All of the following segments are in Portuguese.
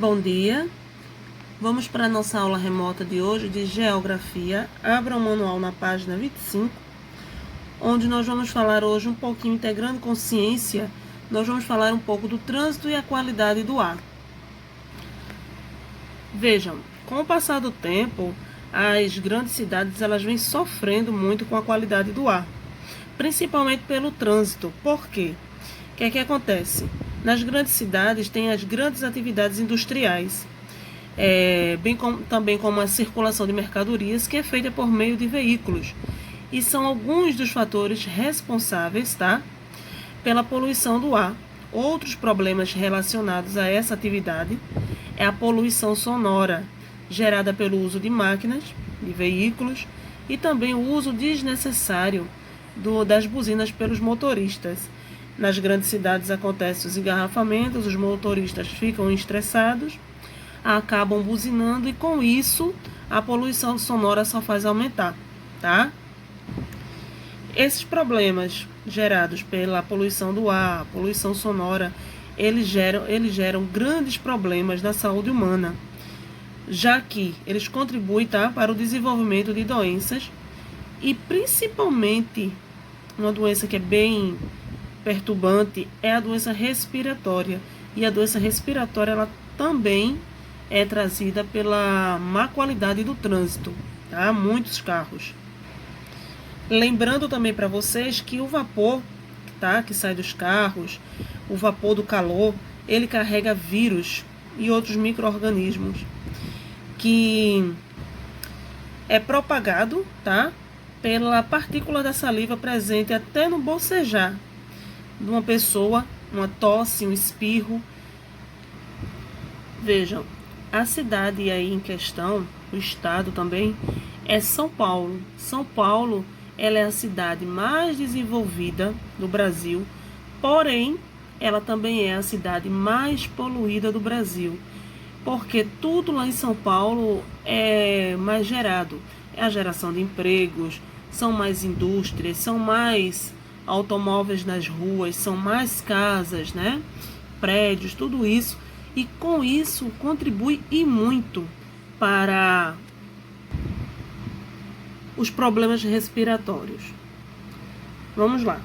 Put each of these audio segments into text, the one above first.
Bom dia, vamos para a nossa aula remota de hoje de Geografia. Abra o manual na página 25, onde nós vamos falar hoje um pouquinho, integrando consciência, nós vamos falar um pouco do trânsito e a qualidade do ar. Vejam, com o passar do tempo, as grandes cidades elas vêm sofrendo muito com a qualidade do ar, principalmente pelo trânsito. Por quê? O que é que acontece? Nas grandes cidades tem as grandes atividades industriais, também como a circulação de mercadorias, que é feita por meio de veículos. E são alguns dos fatores responsáveis, pela poluição do ar. Outros problemas relacionados a essa atividade é a poluição sonora, gerada pelo uso de máquinas, de veículos, e também o uso desnecessário das buzinas pelos motoristas. Nas grandes cidades acontecem os engarrafamentos, os motoristas ficam estressados, acabam buzinando e com isso a poluição sonora só faz aumentar, Esses problemas gerados pela poluição do ar, poluição sonora, eles geram grandes problemas na saúde humana, já que eles contribuem, para o desenvolvimento de doenças e principalmente uma doença que é bem perturbante é a doença respiratória. E a doença respiratória ela também é trazida pela má qualidade do trânsito, muitos carros. Lembrando também para vocês que o vapor, que sai dos carros, o vapor do calor, ele carrega vírus e outros micro-organismos que é propagado, pela partícula da saliva presente até no bocejar de uma pessoa, uma tosse, um espirro. Vejam, a cidade aí em questão, o estado também, é São Paulo. São Paulo, ela é a cidade mais desenvolvida do Brasil, porém, ela também é a cidade mais poluída do Brasil, porque tudo lá em São Paulo é mais gerado. É a geração de empregos, são mais indústrias, são mais automóveis nas ruas, são mais casas, prédios, tudo isso, e com isso contribui e muito para os problemas respiratórios. Vamos lá.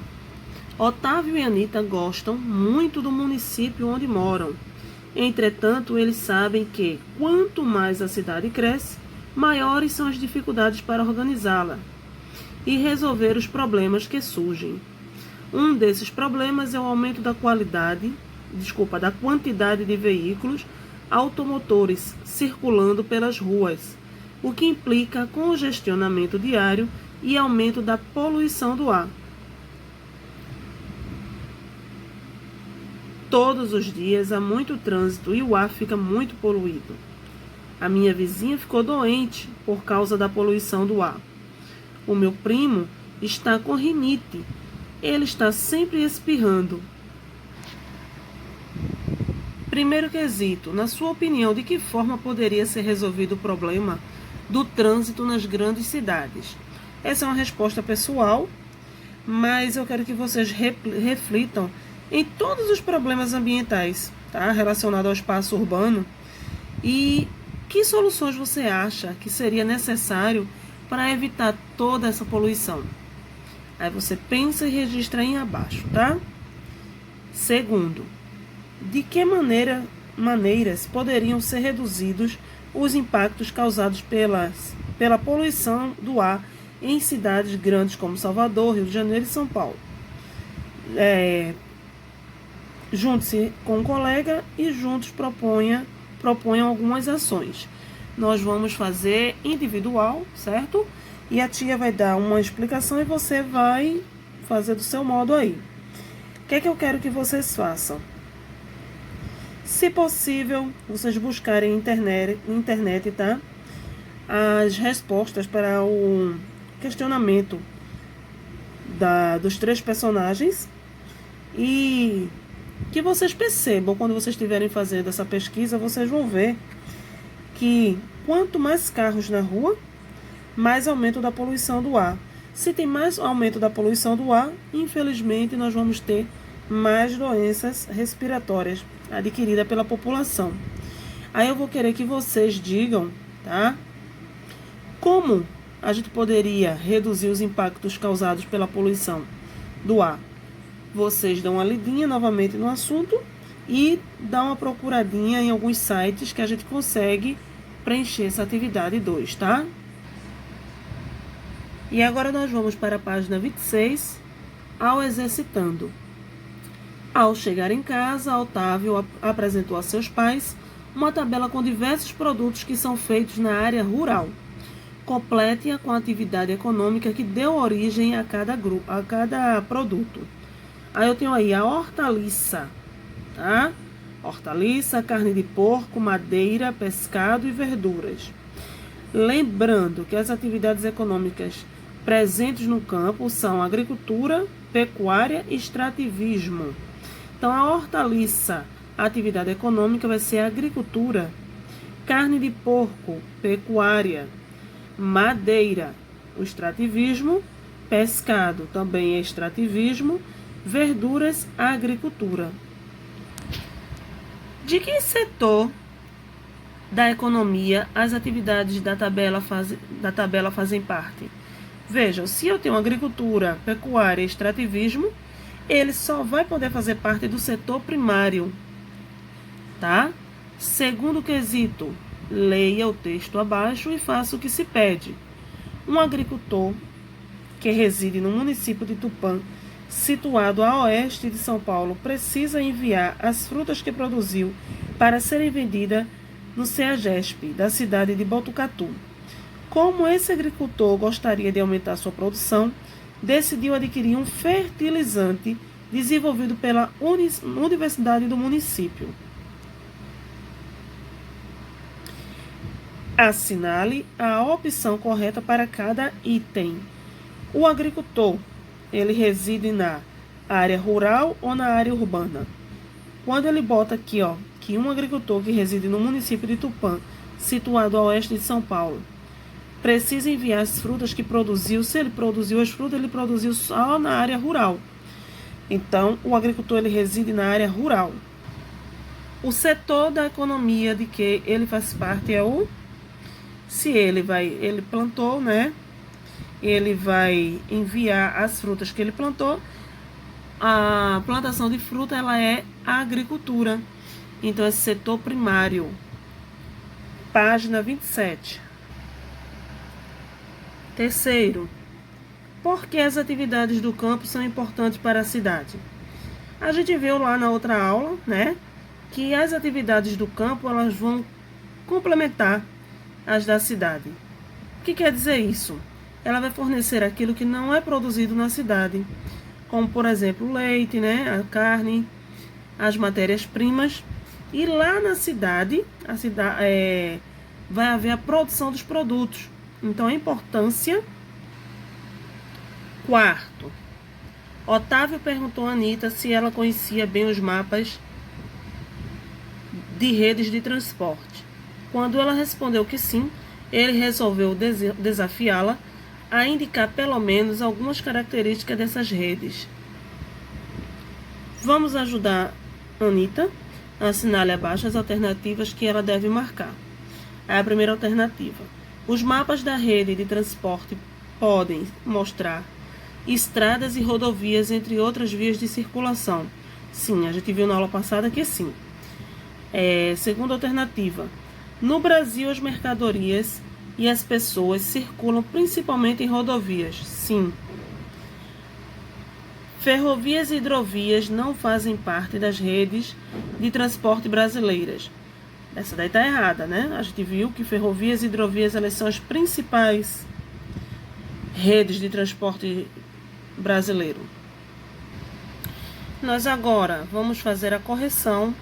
Otávio e Anita gostam muito do município onde moram. Entretanto, eles sabem que quanto mais a cidade cresce, maiores são as dificuldades para organizá-la e resolver os problemas que surgem. Um desses problemas é o aumento da quantidade de veículos automotores circulando pelas ruas, o que implica congestionamento diário e aumento da poluição do ar. Todos os dias há muito trânsito e o ar fica muito poluído. A minha vizinha ficou doente por causa da poluição do ar. O meu primo está com rinite. Ele está sempre espirrando. Primeiro quesito, na sua opinião, de que forma poderia ser resolvido o problema do trânsito nas grandes cidades? Essa é uma resposta pessoal, mas eu quero que vocês reflitam em todos os problemas ambientais, relacionados ao espaço urbano, e que soluções você acha que seria necessário para evitar toda essa poluição? Aí você pensa e registra aí abaixo, Segundo, de que maneiras poderiam ser reduzidos os impactos causados pela poluição do ar em cidades grandes como Salvador, Rio de Janeiro e São Paulo? Junte-se com um colega e juntos proponham algumas ações. Nós vamos fazer individual, certo? E a tia vai dar uma explicação e você vai fazer do seu modo aí. O que é que eu quero que vocês façam? Se possível, vocês buscarem na internet, as respostas para o questionamento dos 3 personagens e que vocês percebam, quando vocês estiverem fazendo essa pesquisa, vocês vão ver que quanto mais carros na rua, mais aumento da poluição do ar. Se tem mais aumento da poluição do ar, infelizmente nós vamos ter mais doenças respiratórias adquiridas pela população. Aí eu vou querer que vocês digam, tá? Como a gente poderia reduzir os impactos causados pela poluição do ar? Vocês dão uma lidinha novamente no assunto e dão uma procuradinha em alguns sites que a gente consegue preencher essa atividade 2, tá? E agora nós vamos para a página 26, ao exercitando. Ao chegar em casa, Otávio apresentou a seus pais uma tabela com diversos produtos que são feitos na área rural. Complete-a com a atividade econômica que deu origem a cada produto. Aí eu tenho aí a hortaliça, tá? Hortaliça, carne de porco, madeira, pescado e verduras. Lembrando que as atividades econômicas presentes no campo são agricultura, pecuária e extrativismo. Então, a hortaliça, a atividade econômica vai ser agricultura. Carne de porco, pecuária. Madeira, o extrativismo. Pescado, também é extrativismo. Verduras, agricultura. De que setor da economia as atividades da tabela fazem parte? Vejam, se eu tenho agricultura, pecuária e extrativismo, ele só vai poder fazer parte do setor primário, tá? Segundo quesito, leia o texto abaixo e faça o que se pede. Um agricultor que reside no município de Tupã, situado a oeste de São Paulo, precisa enviar as frutas que produziu para serem vendidas no CEAGESP, da cidade de Botucatu. Como esse agricultor gostaria de aumentar sua produção, decidiu adquirir um fertilizante desenvolvido pela Universidade do município. Assinale a opção correta para cada item. O agricultor, ele reside na área rural ou na área urbana? Quando ele bota aqui, ó, que um agricultor que reside no município de Tupã, situado a oeste de São Paulo, precisa enviar as frutas que produziu. Se ele produziu as frutas, ele produziu só na área rural. Então, o agricultor, ele reside na área rural. O setor da economia de que ele faz parte é o... Se ele plantou, né? Ele vai enviar as frutas que ele plantou. A plantação de fruta, ela é a agricultura. Então, é setor primário. Página 27. Terceiro, por que as atividades do campo são importantes para a cidade? A gente viu lá na outra aula, né, que as atividades do campo, elas vão complementar as da cidade. O que quer dizer isso? Ela vai fornecer aquilo que não é produzido na cidade, como, por exemplo, o leite, né, a carne, as matérias-primas. E lá na cidade, vai haver a produção dos produtos. Então, a importância. Quarto, Otávio perguntou a Anita se ela conhecia bem os mapas de redes de transporte. Quando ela respondeu que sim, ele resolveu desafiá-la a indicar pelo menos algumas características dessas redes. Vamos ajudar a Anita a assinar abaixo as alternativas que ela deve marcar. A primeira alternativa: os mapas da rede de transporte podem mostrar estradas e rodovias, entre outras vias de circulação. Sim, a gente viu na aula passada que sim. Segunda alternativa: no Brasil, as mercadorias e as pessoas circulam principalmente em rodovias. Sim. Ferrovias e hidrovias não fazem parte das redes de transporte brasileiras. Essa daí está errada, né? A gente viu que ferrovias e hidrovias, elas são as principais redes de transporte brasileiro. Nós agora vamos fazer a correção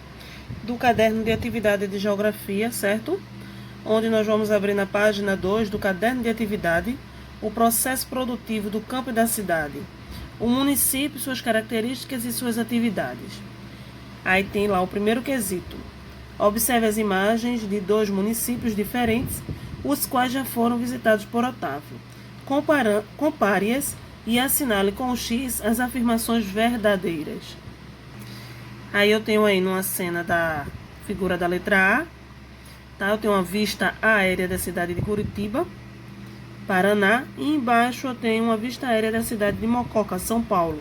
do caderno de atividade de geografia, certo? Onde nós vamos abrir na página 2 do caderno de atividade o processo produtivo do campo e da cidade, o município, suas características e suas atividades. Aí tem lá o primeiro quesito. Observe as imagens de 2 municípios diferentes, os quais já foram visitados por Otávio. Compare-as e assinale com o X as afirmações verdadeiras. Aí eu tenho aí numa cena da figura da letra A, tá? Eu tenho uma vista aérea da cidade de Curitiba, Paraná, e embaixo eu tenho uma vista aérea da cidade de Mococa, São Paulo.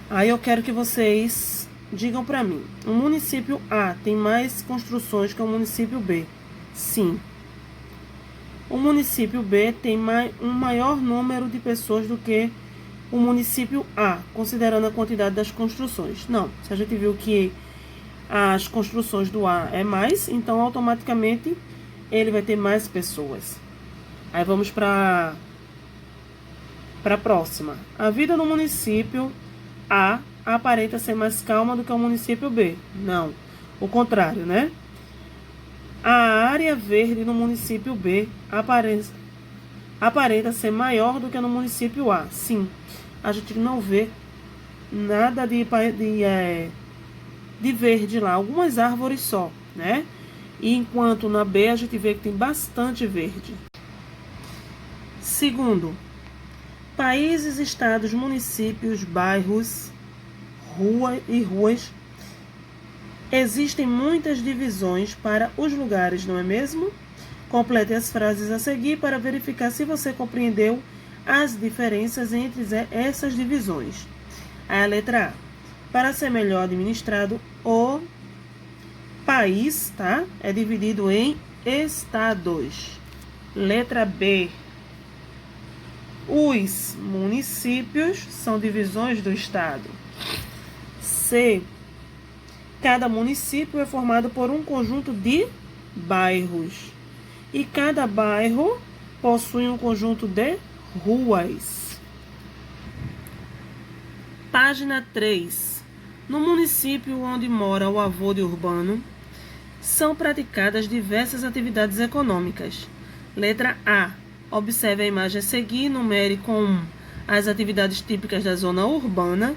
Aí eu quero que vocês digam para mim, o município A tem mais construções que o município B? Sim. O município B tem um maior número de pessoas do que o município A, considerando a quantidade das construções. Não, se a gente viu que as construções do A é mais, então automaticamente ele vai ter mais pessoas. Aí vamos para a próxima. A vida no município A aparenta ser mais calma do que o município B. Não, o contrário, né? A área verde no município B aparenta ser maior do que no município A. Sim, a gente não vê nada de verde lá, algumas árvores só, né? E enquanto na B a gente vê que tem bastante verde. Segundo, países, estados, municípios, bairros, ruas. Existem muitas divisões para os lugares, não é mesmo? Complete as frases a seguir para verificar se você compreendeu as diferenças entre essas divisões. A letra A. Para ser melhor administrado, o país, tá? É dividido em estados. Letra B. Os municípios são divisões do estado. C. Cada município é formado por um conjunto de bairros. E cada bairro possui um conjunto de ruas. Página 3. No município onde mora o avô de Urbano, são praticadas diversas atividades econômicas. Letra A. Observe a imagem a seguir, numere com 1 as atividades típicas da zona urbana,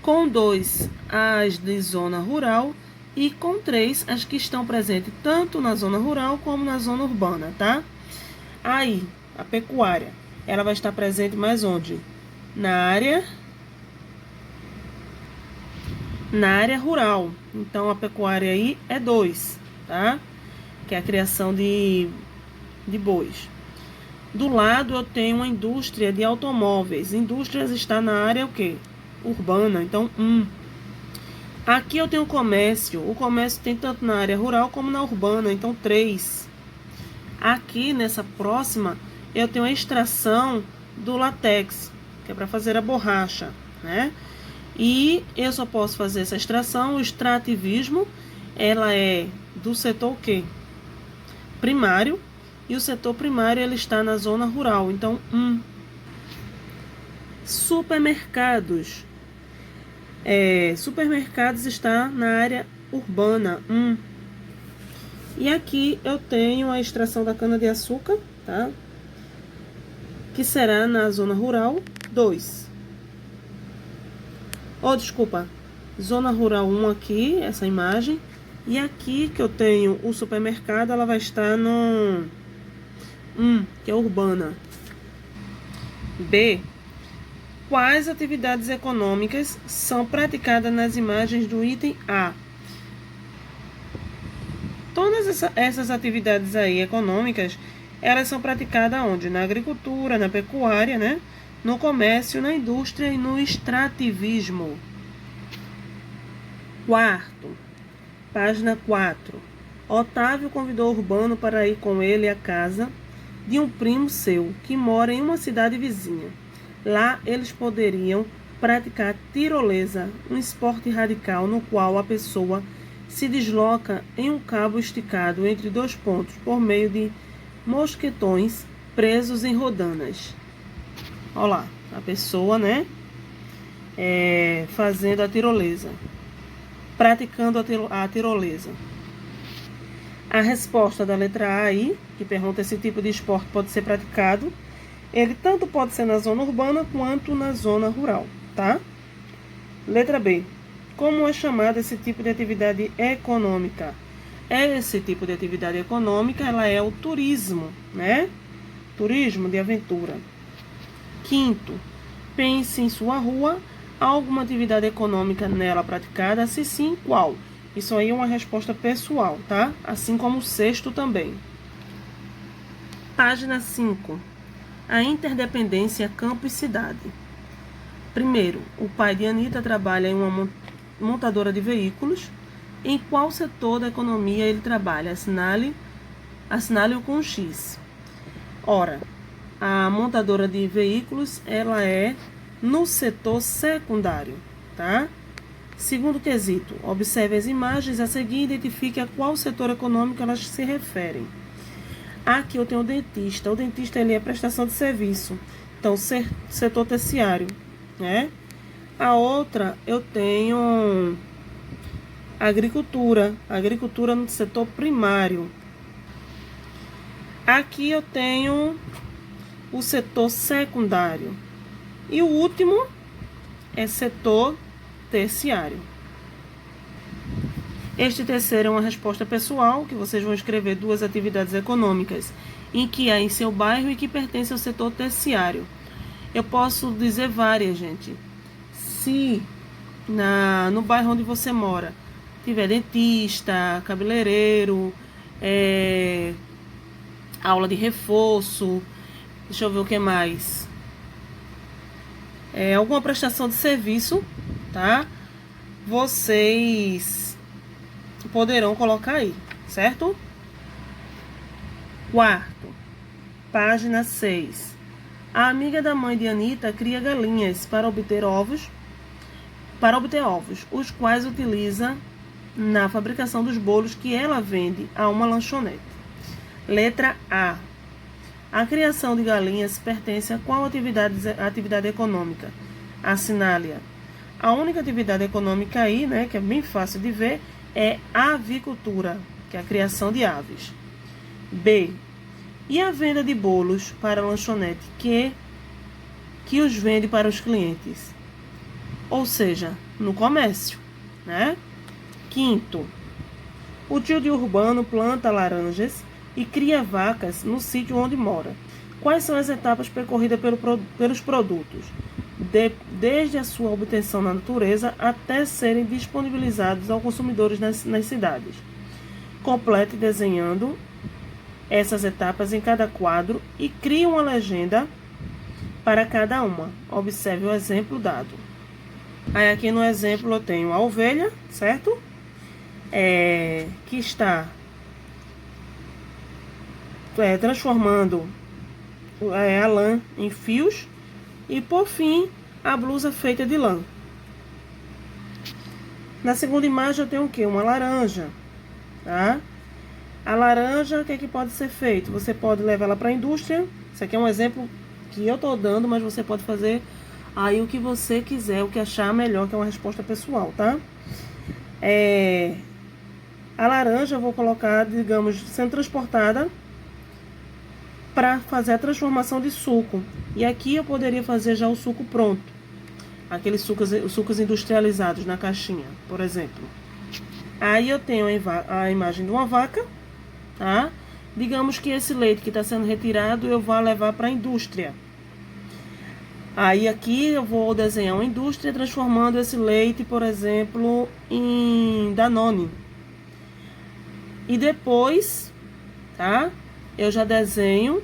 com 2 as de zona rural e com 3 as que estão presentes tanto na zona rural como na zona urbana, tá? Aí, a pecuária, ela vai estar presente mais onde? Na área rural. Então, a pecuária aí é 2, tá? Que é a criação de bois. Do lado eu tenho uma indústria de automóveis. Indústrias está na área o quê? Urbana, então 1. Aqui eu tenho comércio. O comércio tem tanto na área rural como na urbana, então 3. Aqui nessa próxima eu tenho a extração do látex, que é para fazer a borracha, né? E eu só posso fazer essa extração, o extrativismo, ela é do setor o quê? Primário. E o setor primário ele está na zona rural, então 1. Supermercados. Supermercados está na área urbana, 1. E aqui eu tenho a extração da cana-de-açúcar, tá? Que será na zona rural, 2. Desculpa, zona rural 1 aqui, essa imagem. E aqui que eu tenho o supermercado, ela vai estar no 1, que é urbana. B. Quais atividades econômicas são praticadas nas imagens do item A? Todas essas atividades aí econômicas, elas são praticadas onde? Na agricultura, na pecuária, né? No comércio, na indústria e no extrativismo. Quarto, página 4. Otávio convidou Urbano para ir com ele à casa de um primo seu, que mora em uma cidade vizinha. Lá eles poderiam praticar tirolesa, um esporte radical no qual a pessoa se desloca em um cabo esticado entre 2 pontos por meio de mosquetões presos em rodanas. Olha lá, a pessoa, né, fazendo a tirolesa, praticando a tirolesa. A resposta da letra A aí, que pergunta se esse tipo de esporte pode ser praticado, ele tanto pode ser na zona urbana quanto na zona rural, tá? Letra B. Como é chamado esse tipo de atividade econômica? Esse tipo de atividade econômica, ela é o turismo, né? Turismo de aventura. Quinto, pense em sua rua, há alguma atividade econômica nela praticada? Se sim, qual? Isso aí é uma resposta pessoal, tá? Assim como o sexto também. Página 5. A interdependência campo e cidade. Primeiro, o pai de Anita trabalha em uma montadora de veículos. Em qual setor da economia ele trabalha? Assinale-o com um X. Ora, a montadora de veículos, ela é no setor secundário, tá? Segundo quesito, observe as imagens a seguir e identifique a qual setor econômico elas se referem. Aqui eu tenho o dentista. O dentista, ele é prestação de serviço. Então, setor terciário, né? A outra, eu tenho agricultura. Agricultura no setor primário. Aqui eu tenho o setor secundário. E o último é setor terciário. Este terceiro é uma resposta pessoal, que vocês vão escrever 2 atividades econômicas em que há em seu bairro e que pertence ao setor terciário. Eu posso dizer várias, gente. Se no bairro onde você mora tiver dentista, cabeleireiro, aula de reforço, deixa eu ver o que mais. Alguma prestação de serviço, tá? Vocês poderão colocar aí, certo? Quarto, página 6. A amiga da mãe de Anita cria galinhas para obter ovos, os quais utiliza na fabricação dos bolos que ela vende a uma lanchonete. Letra A. A criação de galinhas pertence a qual atividade econômica? Assinale-a. A única atividade econômica aí, né, que é bem fácil de ver, é a avicultura, que é a criação de aves. B. E a venda de bolos para a lanchonete que os vende para os clientes? Ou seja, no comércio, né? Quinto. O tio de Urbano planta laranjas e cria vacas no sítio onde mora. Quais são as etapas percorridas pelos produtos? Desde a sua obtenção na natureza até serem disponibilizados aos consumidores nas cidades. Complete desenhando essas etapas em cada quadro e crie uma legenda para cada uma. Observe o exemplo dado. Aí aqui no exemplo eu tenho a ovelha, certo? Que está transformando a lã em fios. E por fim, a blusa feita de lã. Na segunda imagem eu tenho o quê? Uma laranja, tá? A laranja, o que é que pode ser feito? Você pode levar ela para a indústria. Isso aqui é um exemplo que eu estou dando, mas você pode fazer aí o que você quiser, o que achar melhor, que é uma resposta pessoal, tá? A laranja eu vou colocar, digamos, sendo transportada para fazer a transformação de suco. E aqui eu poderia fazer já o suco pronto. Aqueles sucos industrializados na caixinha, por exemplo. Aí eu tenho a imagem de uma vaca, tá? Digamos que esse leite que está sendo retirado eu vou levar para a indústria. Aí aqui eu vou desenhar uma indústria transformando esse leite, por exemplo, em Danone. E depois, tá? Eu já desenho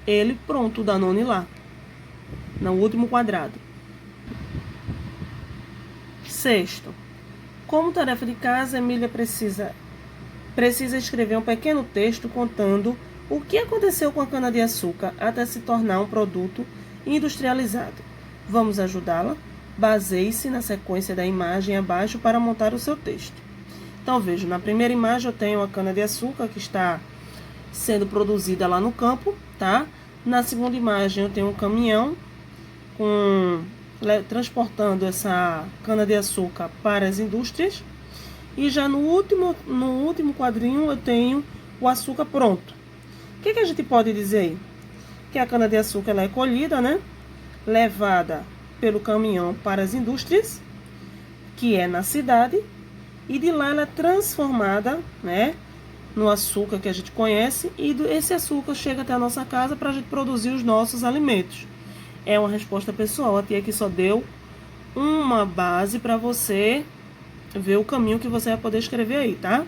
ele pronto, o Danone lá, no último quadrado. Sexto, como tarefa de casa, Emília precisa escrever um pequeno texto contando o que aconteceu com a cana-de-açúcar até se tornar um produto industrializado. Vamos ajudá-la? Baseie-se na sequência da imagem abaixo para montar o seu texto. Então, veja, na primeira imagem eu tenho a cana-de-açúcar que está sendo produzida lá no campo, tá? Na segunda imagem eu tenho um caminhão transportando essa cana-de-açúcar para as indústrias. E já no último quadrinho eu tenho o açúcar pronto. O que a gente pode dizer aí? Que a cana-de-açúcar ela é colhida, né? Levada pelo caminhão para as indústrias, que é na cidade, e de lá ela é transformada, né, no açúcar que a gente conhece, e esse açúcar chega até a nossa casa para a gente produzir os nossos alimentos. É uma resposta pessoal, a tia aqui só deu uma base para você ver o caminho que você vai poder escrever aí, tá?